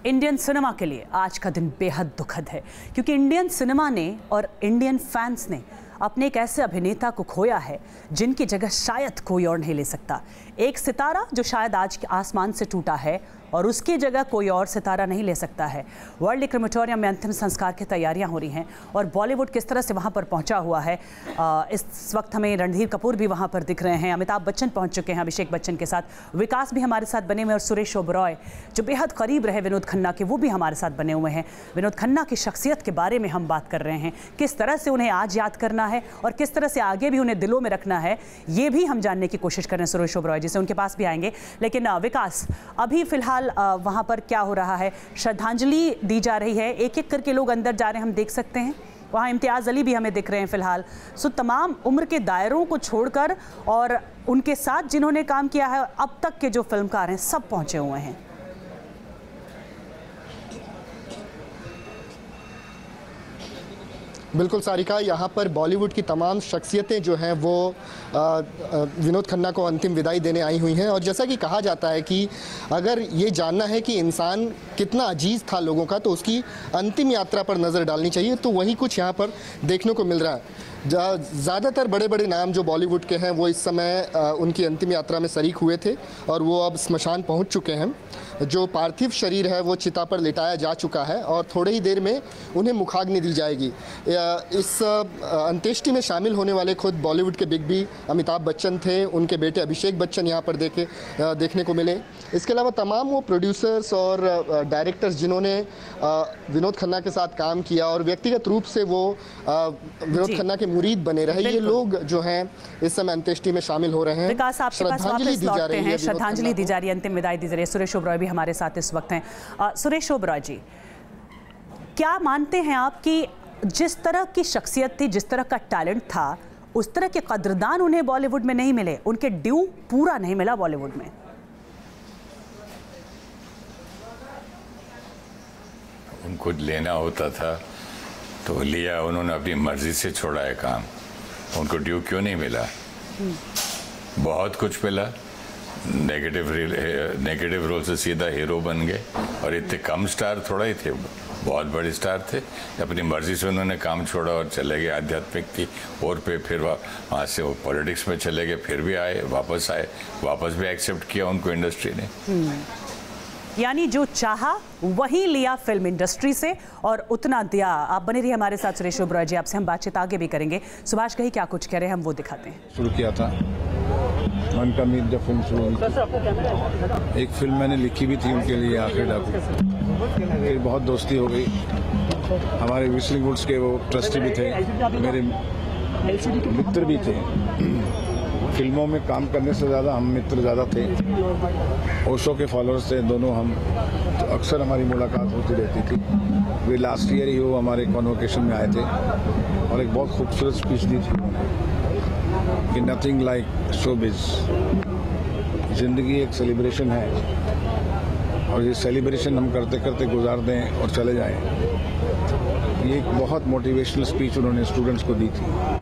Indian cinema के लिए आज का दिन बेहद दुखद है, क्योंकि इंडियन सिनेमा ने और इंडियन फैंस ने अपने एक ऐसे अभिनेता को खोया है जिनकी जगह शायद कोई और नहीं ले सकता। एक सितारा जो शायद आज के आसमान से टूटा है और उसकी जगह कोई और सितारा नहीं ले सकता है। वर्ल्ड क्रिमेटोरियम में अंतिम संस्कार की तैयारियां हो रही हैं और बॉलीवुड किस तरह से वहां पर पहुंचा हुआ है। इस वक्त हमें रणधीर कपूर भी वहां पर दिख रहे हैं, अमिताभ बच्चन पहुंच चुके हैं अभिषेक बच्चन के साथ, विकास भी हमारे साथ बने हुए और सुरेश ओबरॉय जो बेहद करीब रहे विनोद खन्ना के, वो भी हमारे साथ बने हुए हैं। विनोद खन्ना की शख्सियत के बारे में हम बात कर रहे हैं, किस तरह से उन्हें आज याद करना है और किस तरह से आगे भी उन्हें दिलों में रखना है, ये भी हम जानने की कोशिश कर रहे हैं सुरेश ओबरॉय जी से, उनके पास भी आएंगे। लेकिन विकास, अभी फिलहाल वहां पर क्या हो रहा है? श्रद्धांजलि दी जा रही है, एक एक करके लोग अंदर जा रहे हैं, हम देख सकते हैं। वहाँ इम्तियाज़ अली भी हमें दिख रहे हैं फिलहाल। सो तमाम उम्र के दायरों को छोड़कर और उनके साथ जिन्होंने काम किया है अब तक के जो फिल्मकार हैं सब पहुंचे हुए हैं। बिल्कुल सारिका, यहाँ पर बॉलीवुड की तमाम शख्सियतें जो हैं वो विनोद खन्ना को अंतिम विदाई देने आई हुई हैं। और जैसा कि कहा जाता है कि अगर ये जानना है कि इंसान कितना अजीज था लोगों का, तो उसकी अंतिम यात्रा पर नज़र डालनी चाहिए। तो वही कुछ यहाँ पर देखने को मिल रहा है। ज़्यादातर बड़े बड़े नाम जो बॉलीवुड के हैं वो इस समय उनकी अंतिम यात्रा में शरीक हुए थे और वो अब स्मशान पहुँच चुके हैं। जो पार्थिव शरीर है वो चिता पर लिटाया जा चुका है और थोड़े ही देर में उन्हें मुखाग्नि दी जाएगी। इस अंत्येष्टि में शामिल होने वाले खुद बॉलीवुड के बिग बी अमिताभ बच्चन थे, उनके बेटे अभिषेक बच्चन यहाँ पर देखने को मिले। इसके अलावा तमाम वो प्रोड्यूसर्स और डायरेक्टर्स जिन्होंने विनोद खन्ना के साथ काम किया और व्यक्तिगत रूप से वो विनोद खन्ना के मुरीद बने रहे, ये लोग जो हैं इस समय अंत्येष्टि में शामिल हो रहे हैं। विकास, आपके पास वापस लौटते हैं। श्रद्धांजलि दी जा रही है, अंतिम विदाई दी जा रही है। सुरेश ओबरॉय भी हमारे साथ इस वक्त हैं। सुरेश ओबरॉय जी, क्या मानते हैं आप कि जिस तरह की शख्सियत थी, जिस तरह का टैलेंट था, उस तरह के कदरदान उन्हें बॉलीवुड में नहीं मिले, उनके ड्यू पूरा नहीं मिला बॉलीवुड में? उनको लेना होता था तो लिया, उन्होंने अपनी मर्जी से छोड़ा है काम। उनको ड्यू क्यों नहीं मिला? बहुत कुछ मिला। नेगेटिव रोल से सीधा हीरो बन गए और इतने कम स्टार थोड़ा ही थे, बहुत बड़े स्टार थे। अपनी मर्जी से उन्होंने काम छोड़ा और चले गए आध्यात्मिक की ओर पे, फिर वहाँ से वो पॉलिटिक्स में चले गए, फिर भी आए, वापस भी एक्सेप्ट किया उनको इंडस्ट्री ने। यानी जो चाहा वही लिया फिल्म इंडस्ट्री से और उतना दिया। आप बने रहिए हमारे साथ सुरेश ओबरॉय जी, आपसे हम बातचीत आगे भी करेंगे। सुभाष कहीं क्या कुछ कह रहे हैं हम वो दिखाते हैं। शुरू किया था मन का मीत जब फिल्म शुरू हुई, एक फिल्म मैंने लिखी भी थी उनके लिए, आखिर डाकू। फिर बहुत दोस्ती हो गई। हमारे विस्लिंग वुड्स के वो ट्रस्टी भी थे, मेरे मित्र भी थे। फिल्मों में काम करने से ज़्यादा हम मित्र ज़्यादा थे। ओशो के फॉलोअर्स थे दोनों हम, तो अक्सर हमारी मुलाकात होती रहती थी। वे लास्ट ईयर ही वो हमारे कॉन्वोकेशन में आए थे और एक बहुत खूबसूरत स्पीच दी थी उन्होंने कि नथिंग लाइक शोबिज, जिंदगी एक सेलिब्रेशन है और ये सेलिब्रेशन हम करते करते गुजार दें और चले जाएं। ये एक बहुत मोटिवेशनल स्पीच उन्होंने स्टूडेंट्स को दी थी।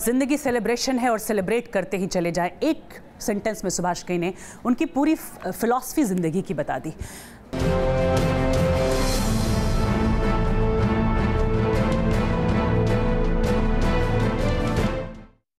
जिंदगी सेलिब्रेशन है और सेलिब्रेट करते ही चले जाएं, एक सेंटेंस में सुभाष कहीं ने उनकी पूरी फिलॉसफी जिंदगी की बता दी।